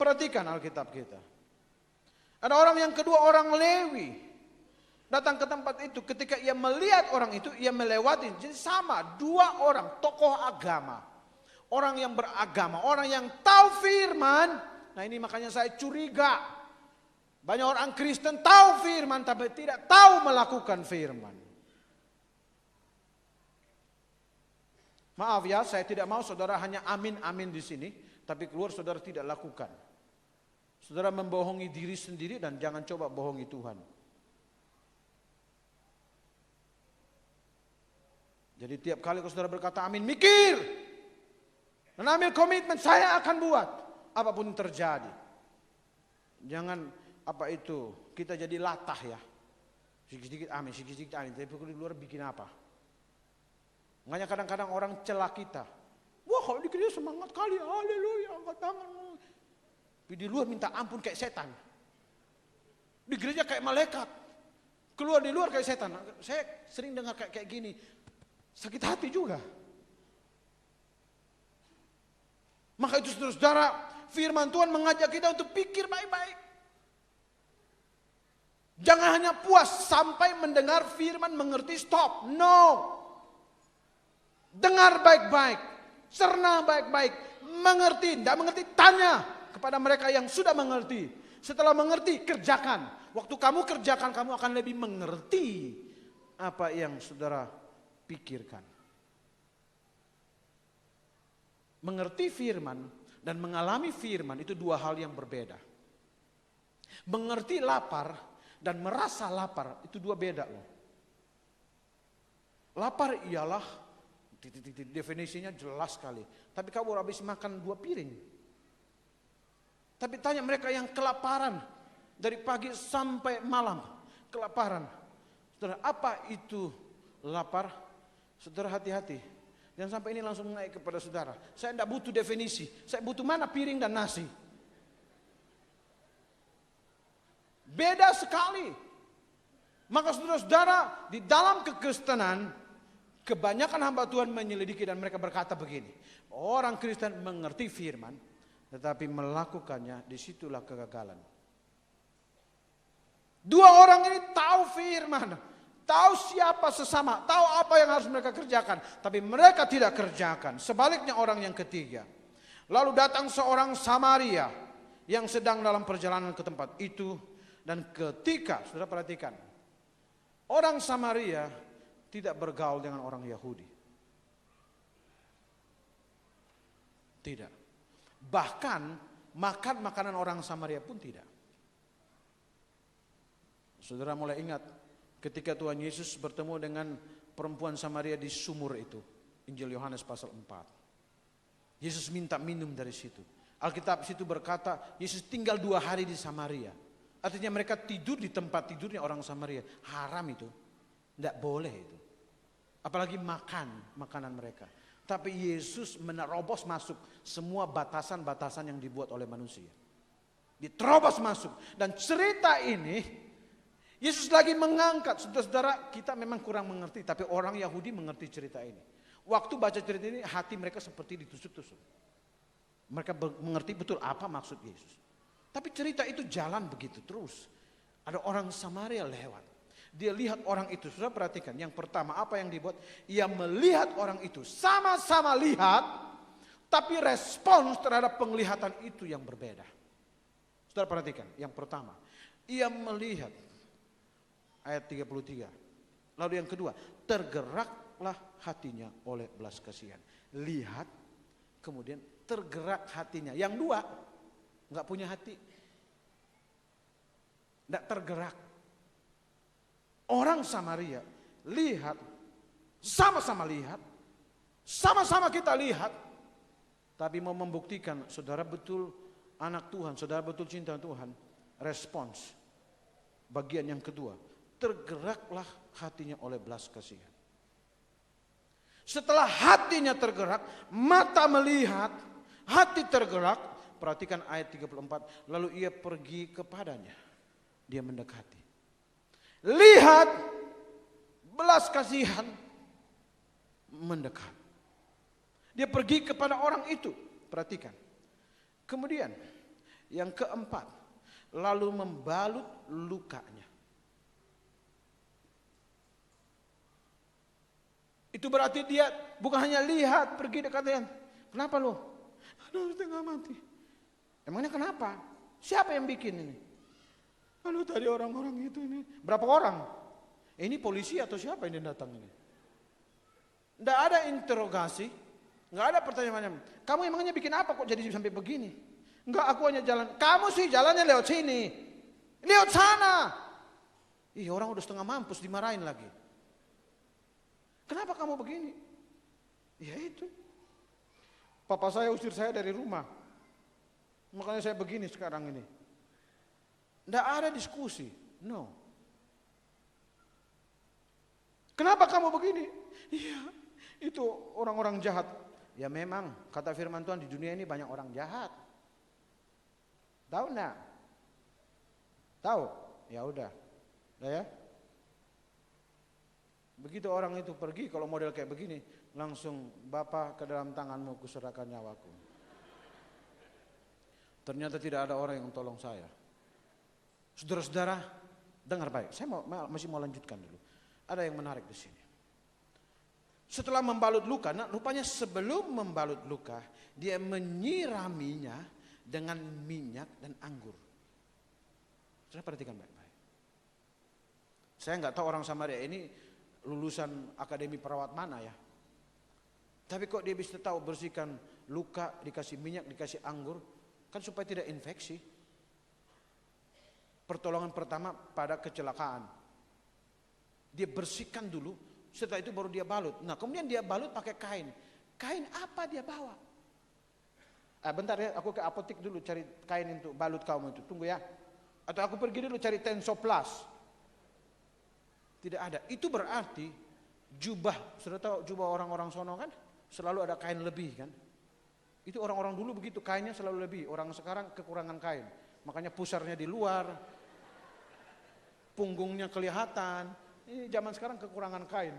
Perhatikan Alkitab kita. Ada orang yang kedua, orang Lewi. Datang ke tempat itu, ketika ia melihat orang itu, ia melewati. Jadi sama, dua orang tokoh agama. Orang yang beragama, orang yang tahu firman. Nah ini makanya saya curiga. Banyak orang Kristen tahu firman, tapi tidak tahu melakukan firman. Maaf ya, saya tidak mau saudara hanya amin-amin di sini, tapi keluar saudara tidak lakukan. Saudara membohongi diri sendiri dan jangan coba bohongi Tuhan. Jadi tiap kali kalau saudara berkata amin, mikir. Dan ambil komitmen, saya akan buat. Apapun yang terjadi. Jangan kita jadi latah ya. Sedikit-sedikit amin, sedikit-sedikit amin. Tapi kalau di luar bikin apa? Makanya kadang-kadang orang celah kita. Wah kalau di gereja semangat kali, haleluya, angkat tangan. Tapi di luar minta ampun kayak setan. Di gereja kayak malaikat. Keluar di luar kayak setan. Saya sering dengar kayak gini. Sakit hati juga. Maka itu saudara, firman Tuhan mengajak kita untuk pikir baik-baik. Jangan hanya puas sampai mendengar firman mengerti stop. No. Dengar baik-baik. Cerna baik-baik. Mengerti, tidak mengerti tanya kepada mereka yang sudah mengerti. Setelah mengerti, kerjakan. Waktu kamu kerjakan, kamu akan lebih mengerti apa yang saudara pikirkan. Mengerti firman dan mengalami firman itu dua hal yang berbeda. Mengerti lapar dan merasa lapar itu dua beda loh. Lapar ialah definisinya jelas sekali. Tapi kamu habis makan 2 piring. Tapi tanya mereka yang kelaparan dari pagi sampai malam, kelaparan. Saudara, apa itu lapar? Saudara hati-hati. Jangan sampai ini langsung naik kepada saudara. Saya tidak butuh definisi. Saya butuh mana piring dan nasi. Beda sekali. Maka saudara-saudara di dalam kekristenan, kebanyakan hamba Tuhan menyelidiki dan mereka berkata begini. Orang Kristen mengerti firman, tetapi melakukannya, disitulah kegagalan. Dua orang ini tahu firman. Tahu siapa sesama, tahu apa yang harus mereka kerjakan, tapi mereka tidak kerjakan. Sebaliknya orang yang ketiga. Lalu datang seorang Samaria yang sedang dalam perjalanan ke tempat itu. Dan ketika, saudara perhatikan, orang Samaria tidak bergaul dengan orang Yahudi. Tidak. Bahkan makan makanan orang Samaria pun tidak. Saudara mulai ingat ketika Tuhan Yesus bertemu dengan perempuan Samaria di sumur itu. Injil Yohanes pasal 4. Yesus minta minum dari situ. Alkitab situ berkata Yesus tinggal 2 hari di Samaria. Artinya mereka tidur di tempat tidurnya orang Samaria. Haram itu. Tidak boleh itu. Apalagi makan makanan mereka. Tapi Yesus menerobos masuk semua batasan-batasan yang dibuat oleh manusia. Diterobos masuk. Dan cerita ini Yesus lagi mengangkat, saudara-saudara, kita memang kurang mengerti, tapi orang Yahudi mengerti cerita ini. Waktu baca cerita ini, hati mereka seperti ditusuk-tusuk. Mereka mengerti betul apa maksud Yesus. Tapi cerita itu jalan begitu terus. Ada orang Samaria lewat. Dia lihat orang itu, saudara perhatikan. Yang pertama, apa yang dibuat? Ia melihat orang itu, sama-sama lihat, tapi respons terhadap penglihatan itu yang berbeda. Saudara perhatikan, yang pertama, ia melihat. Ayat 33. Lalu yang kedua, tergeraklah hatinya oleh belas kasihan. Lihat, kemudian tergerak hatinya. Yang dua, nggak punya hati. Nggak tergerak. Orang Samaria lihat, sama-sama lihat, sama-sama kita lihat. Tapi mau membuktikan, saudara betul anak Tuhan, saudara betul cinta Tuhan. Respons, bagian yang kedua. Tergeraklah hatinya oleh belas kasihan. Setelah hatinya tergerak, mata melihat, hati tergerak. Perhatikan ayat 34. Lalu ia pergi kepadanya. Dia mendekati. Lihat, belas kasihan mendekat. Dia pergi kepada orang itu. Perhatikan. Kemudian Yang keempat, lalu membalut lukanya. Itu berarti dia bukan hanya lihat, pergi dekatnya. Kenapa lo? Aduh, setengah mati. Emangnya kenapa? Siapa yang bikin ini? Aduh, tadi orang-orang itu ini. Berapa orang? Ini polisi atau siapa yang datang ini? Tidak ada interogasi, nggak ada pertanyaan. Kamu emangnya bikin apa kok jadi sampai begini? Enggak, aku hanya jalan. Kamu sih jalannya lewat sini, lewat sana. Ih, orang udah setengah mampus dimarahin lagi. Kenapa kamu begini? Ya itu. Papa saya usir saya dari rumah. Makanya saya begini sekarang ini. Tidak ada diskusi. No. Kenapa kamu begini? Iya, itu orang-orang jahat. Ya memang, kata firman Tuhan, di dunia ini banyak orang jahat. Tahu enggak? Tahu? Ya udah. Udah ya? Begitu orang itu pergi, kalau model kayak begini, langsung, Bapa, ke dalam tanganmu kuserahkan nyawaku. Ternyata tidak ada orang yang tolong saya. Saudara-saudara, dengar baik. Saya masih mau lanjutkan dulu. Ada yang menarik di sini. Setelah membalut luka, nah rupanya sebelum membalut luka, dia menyiraminya dengan minyak dan anggur. Saudara perhatikan baik-baik. Saya nggak tahu orang Samaria ini lulusan akademi perawat mana ya. Tapi kok dia bisa tahu bersihkan luka, dikasih minyak, dikasih anggur, kan supaya tidak infeksi. Pertolongan pertama pada kecelakaan. Dia bersihkan dulu, setelah itu baru dia balut. Nah kemudian dia balut pakai kain. Kain apa dia bawa? Bentar ya, aku ke apotek dulu cari kain untuk balut kamu itu. Tunggu ya. Atau aku pergi dulu cari Tensoplas. Tidak ada. Itu berarti jubah, sudah tahu jubah orang-orang sono kan? Selalu ada kain lebih kan? Itu orang-orang dulu begitu, kainnya selalu lebih. Orang sekarang kekurangan kain. Makanya pusarnya di luar, punggungnya kelihatan. Ini zaman sekarang kekurangan kain.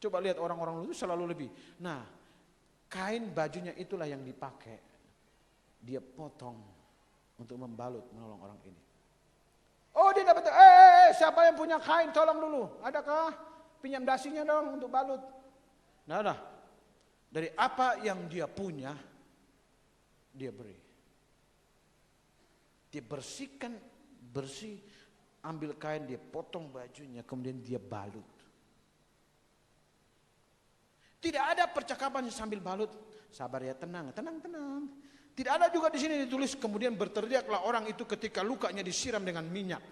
Coba lihat orang-orang dulu selalu lebih. Nah, kain bajunya itulah yang dipakai. Dia potong untuk membalut, menolong orang ini. Oh dia dapat, siapa yang punya kain tolong dulu. Adakah pinjam dasinya dong untuk balut. Nah, dari apa yang dia punya, dia beri. Dia bersihkan, bersih, ambil kain, dia potong bajunya, kemudian dia balut. Tidak ada percakapan sambil balut. Sabar ya, tenang. Tidak ada juga di sini ditulis kemudian berteriaklah orang itu ketika lukanya disiram dengan minyak.